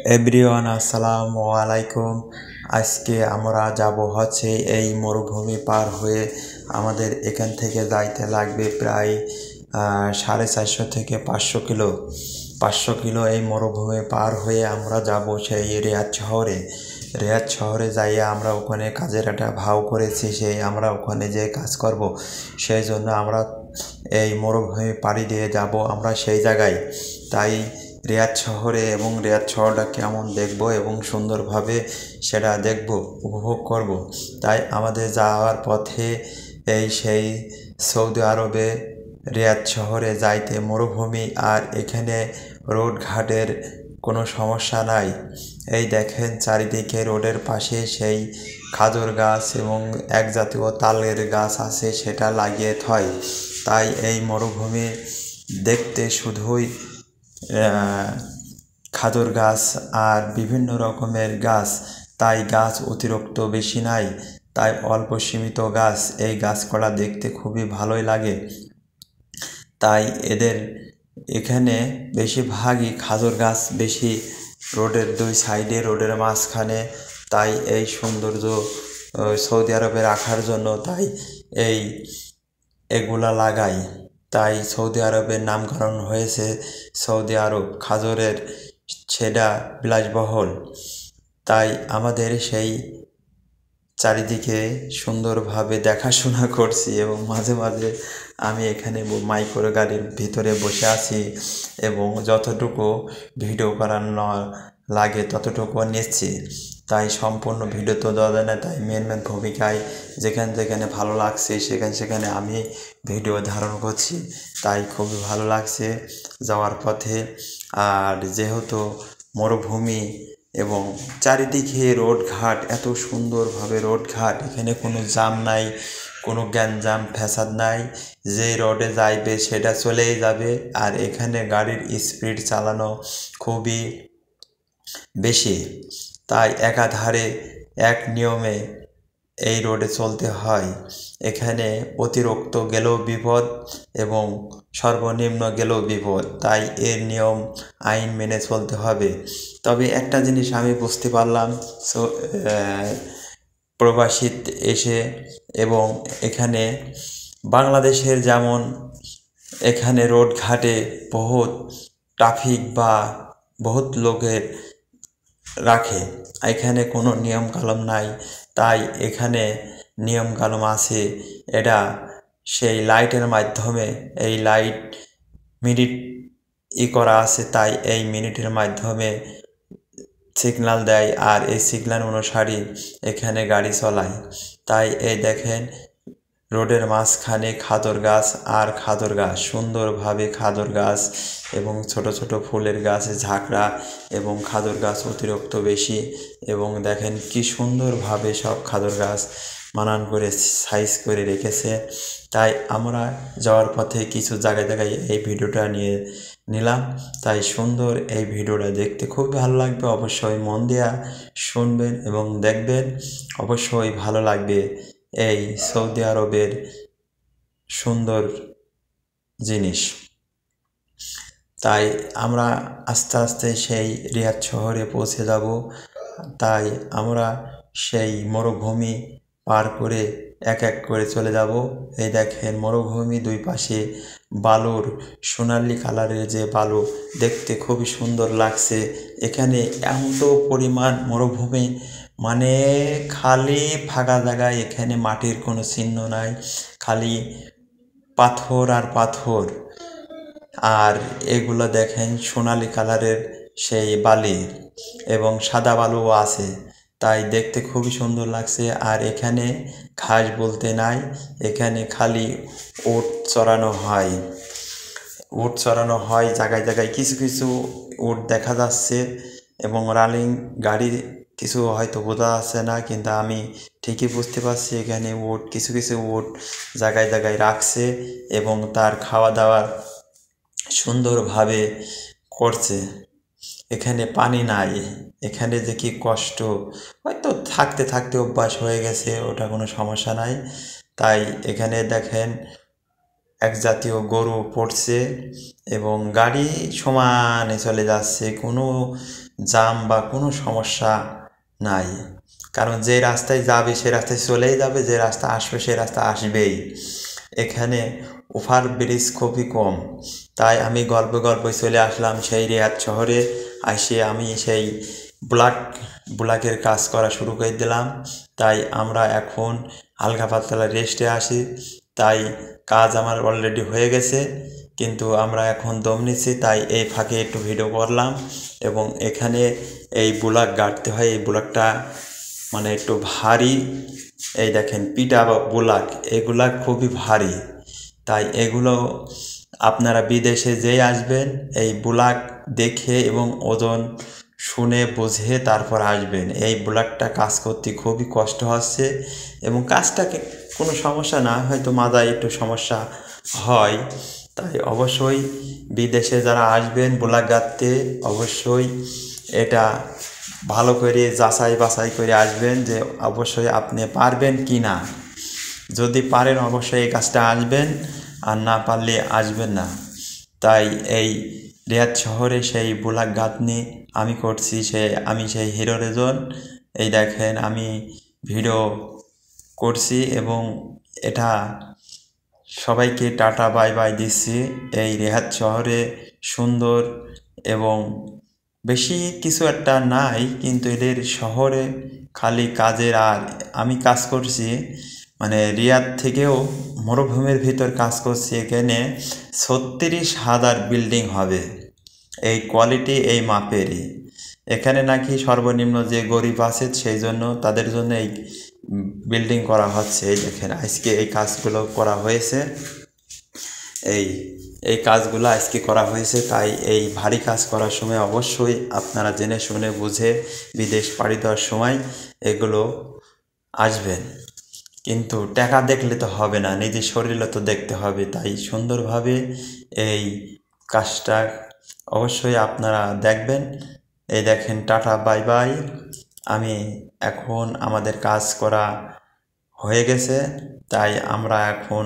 Everyone আসসালামু আলাইকুম। আজকে আমরা যাব হচ্ছে এই মরুভূমি পার হয়ে আমাদের এখান থেকে যাইতে লাগবে প্রায় 450 থেকে 500 কিলো। 500 কিলো এই মরুভূমি পার হয়ে আমরা যাব সেই রিয়াদ শহরে। রিয়াদ শহরে যাইয়ে আমরা ওখানে কাজের একটা ভাও করেছি, সেই আমরা ওখানে যে কাজ করব, সেই জন্য আমরা এই মরুভূমি পাড়ি দিয়ে যাব আমরা সেই জায়গায়। তাই রিয়াদ শহরে এবং রিয়াদ শহরটা কেমন দেখব এবং সুন্দরভাবে সেটা দেখব, উপভোগ করব। তাই আমাদের যাওয়ার পথে সেই সৌদি আরবে রিয়াদ শহরে যাইতে মরুভূমি, আর এখানে রোড ঘাটের কোনো সমস্যা নাই। এই দেখেন চারিদিকে রোডের পাশে সেই খাজুর গাছ এবং এক জাতীয় তালের গাছ আছে, সেটা লাগিয়ে থয়। তাই এই মরুভূমি দেখতে শুধুই খাজুর গাছ আর বিভিন্ন রকমের গাছ, তাই গাছ অতিরিক্ত বেশি নাই, তাই অল্প সীমিত গাছ। এই গাছগুলা দেখতে খুবই ভালোই লাগে। তাই এদের এখানে বেশিরভাগই খাজুর গাছ বেশি, রোডের দুই সাইডে, রোডের মাঝখানে। তাই এই সৌন্দর্য সৌদি আরবে রাখার জন্য তাই এগুলা লাগাই। তাই সৌদি আরবের নামকরণ হয়েছে সৌদি আরব খাজুরের, সেটা বিলাসবহুল। তাই আমাদের সেই চারিদিকে সুন্দরভাবে দেখাশোনা করছি এবং মাঝে মাঝে আমি এখানে মাইক্রো গাড়ির ভিতরে বসে আছি এবং যতটুকু ভিডিও করানো লাগে ততটুকু নিচ্ছি। তাই সম্পূর্ণ ভিডিও তো দেওয়া যায় না, তাই মেন ভূমিকায় যেখানে যেখানে ভালো লাগছে সেখানে সেখানে আমি ভিডিও ধারণ করছি। তাই খুবই ভালো লাগছে যাওয়ার পথে। আর যেহেতু মরুভূমি এবং চারিদিকে রোডঘাট, এত সুন্দরভাবে রোডঘাট, এখানে কোনো জাম নাই, কোনো গ্যাঞ্জাম ফ্যাসাদ নাই। যে রোডে যাইবে সেটা চলেই যাবে। আর এখানে গাড়ির স্পিড চালানো খুবই বেশি, তাই একাধারে এক নিয়মে এই রোডে চলতে হয়। এখানে অতিরিক্ত গেলেও বিপদ এবং সর্বনিম্ন গেলেও বিপদ, তাই এর নিয়ম আইন মেনে চলতে হবে। তবে একটা জিনিস আমি বুঝতে পারলাম প্রবাসী এসে, এবং এখানে বাংলাদেশের যেমন এখানে রোড ঘাটে বহুত ট্রাফিক বা বহুত লোকের রাখে, এখানে কোনো নিয়ম কানুন নাই। তাই এখানে নিয়ম কানুন আছে, এটা সেই লাইটের মাধ্যমে, এই লাইট মিনিট করা আছে, তাই এই মিনিটের মাধ্যমে সিগন্যাল দেয়, আর এই সিগন্যাল অনুসারে এখানে গাড়ি চলায়। তাই এই দেখেন রোডের মাঝখানে খাদর গাছ আর খাদর গাছ, সুন্দরভাবে খাদর গাছ এবং ছোট ছোট ফুলের গাছ ঝাঁকড়া, এবং খাদর গাছ অতিরিক্ত বেশি। এবং দেখেন কি সুন্দরভাবে সব খাদর গাছ মানান করে সাইজ করে রেখেছে। তাই আমরা যাওয়ার পথে কিছু জায়গায় জায়গায় এই ভিডিওটা নিয়ে নিলাম। তাই সুন্দর এই ভিডিওটা দেখতে খুব ভালো লাগবে, অবশ্যই মন দেয়া শুনবেন এবং দেখবেন, অবশ্যই ভালো লাগবে এই সৌদি আরবের সুন্দর জিনিস। তাই আমরা আস্তে আস্তে সেই রিয়াদ শহরে পৌঁছে যাব। তাই আমরা সেই মরুভূমি পার করে এক এক করে চলে যাব। এই দেখেন মরুভূমি, দুই পাশে বালুর সোনালি কালারের যে বালু, দেখতে খুবই সুন্দর লাগছে। এখানে এত পরিমাণ মরুভূমি, মানে খালি ফাঁকা জায়গায়, এখানে মাটির কোনো চিহ্ন নাই, খালি পাথর আর পাথর। আর এগুলো দেখেন সোনালি কালারের সেই বালি এবং সাদা বালুও আছে, তাই দেখতে খুবই সুন্দর লাগছে। আর এখানে ঘাস বলতে নাই, এখানে খালি উট চড়ানো হয়, উট চড়ানো হয় জায়গায় জায়গায়। কিছু কিছু উট দেখা যাচ্ছে এবং রানিং গাড়ি কিছু হয়তো বোঝা যাচ্ছে না, কিন্তু আমি ঠিকই বুঝতে পারছি এখানে উট, কিছু কিছু উট জায়গায় জায়গায় রাখছে এবং তার খাওয়া দাওয়া সুন্দরভাবে করছে। এখানে পানি নাই, এখানে যে কি কষ্ট, হয়তো থাকতে থাকতে অভ্যাস হয়ে গেছে, ওটা কোনো সমস্যা নাই। তাই এখানে দেখেন এক জাতীয় গরু পড়ছে এবং গাড়ি সমানে চলে যাচ্ছে, কোনো জাম বা কোনো সমস্যা নাই। কারণ যে রাস্তায় যাবে সে রাস্তায় চলেই যাবে, যে রাস্তা আসবে সে রাস্তা আসবেই। এখানে ওভারব্রিজ খুবই কম, তাই আমি গল্পে চলে আসলাম সেই রিয়াদ শহরে। আসে আমি সেই ব্লকের কাজ করা শুরু করে দিলাম। তাই আমরা এখন হালকা পাতলা রেস্টে আসি। তাই কাজ আমার অলরেডি হয়ে গেছে, কিন্তু আমরা এখন দম নিচ্ছি, তাই এই ফাঁকে একটু ভিডিও করলাম। এবং এখানে এই ব্লক গাড়তে হয়, এই ব্লকটা মানে একটু ভারী। এই দেখেন পিটা বা ব্লক, এগুলা খুবই ভারী। তাই এগুলো আপনারা বিদেশে যেই আসবেন এই ব্লক দেখে এবং ওজন শুনে বুঝে তারপর আসবেন। এই ব্লকটা কাজ করতে খুবই কষ্ট হচ্ছে এবং কাজটাকে কোনো সমস্যা না, হয়তো মাথায় একটু সমস্যা হয়। তাই অবশ্যই বিদেশে যারা আসবেন ব্লক গাঁথতে, অবশ্যই এটা ভালো করে যাচাই বাছাই করে আসবেন যে অবশ্যই আপনি পারবেন কি না। যদি পারেন অবশ্যই এই কাজটা আসবেন, আর না পারলে আসবেন না। তাই এই রিয়াদ শহরে সেই ব্লক গাঁথনি আমি করছি, আমি সেই হিরো রেজন। এই দেখেন আমি ভিডিও করছি এবং এটা সবাইকে টাটা বাই বাই দিচ্ছি। এই রিয়াদ শহরে সুন্দর এবং বেশি কিছু একটা নাই, কিন্তু এদের শহরে খালি কাজের। আর আমি কাজ করছি মানে রিয়াদ থেকেও মরুভূমির ভিতর কাজ করছি। এখানে 36,000 বিল্ডিং হবে, এই কোয়ালিটি এই মাপেরই। এখানে নাকি সর্বনিম্ন যে গরিব আছে সেই জন্য তাদের জন্য এই বিল্ডিং করা হচ্ছে। এই দেখেন আজকে এই কাজগুলো করা হয়েছে, এই কাজগুলো আজকে করা হয়েছে। তাই এই ভারী কাজ করার সময় অবশ্যই আপনারা জেনে শুনে বুঝে বিদেশ পাড়ি দেওয়ার সময় এগুলো আসবেন। কিন্তু টাকা দেখলে তো হবে না, নিজের শরীরও তো দেখতে হবে। তাই সুন্দরভাবে এই কাজটা অবশ্যই আপনারা দেখবেন। এই দেখেন টাটা বাই বাই। আমি এখন আমাদের কাজ করা হয়ে গেছে, তাই আমরা এখন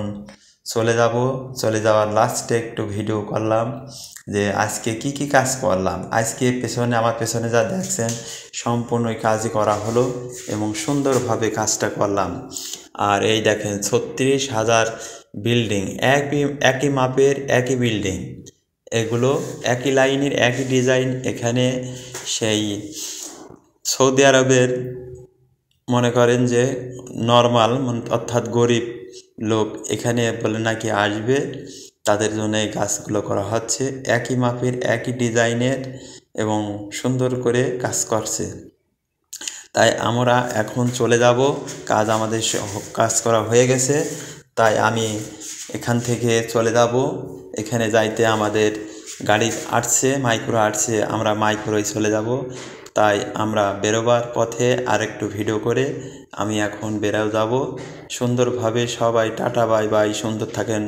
চলে যাওয়ার লাস্টে একটু ভিডিও করলাম যে আজকে কি কাজ করলাম। আজকে আমার পেছনে যা দেখছেন সম্পূর্ণ কাজই করা হলো এবং সুন্দরভাবে কাজটা করলাম। আর এই দেখেন 36,000 বিল্ডিং, একই মাপের একই বিল্ডিং, এগুলো একই লাইনের একই ডিজাইন। এখানে সেই সৌদি আরবের মনে করেন যে নর্মাল অর্থাৎ গরিব লোক এখানে বলে নাকি আসবে, তাদের জন্য এই কাজগুলো করা হচ্ছে। একই মাপের একই ডিজাইনের এবং সুন্দর করে কাজ করছে। তাই আমরা এখন চলে যাব, কাজ আমাদের কাজ করা হয়ে গেছে। তাই আমি এখান থেকে চলে যাব। এখানে যাইতে আমাদের গাড়ি আসছে, মাইক্রো আসছে, আমরা মাইক্রোয় চলে যাব। তাই আমরা বেরোবার পথে আরেকটু ভিডিও করে আমি এখন বেরোও যাব। সুন্দরভাবে সবাই টাটা বাই বাই, সুন্দর থাকেন।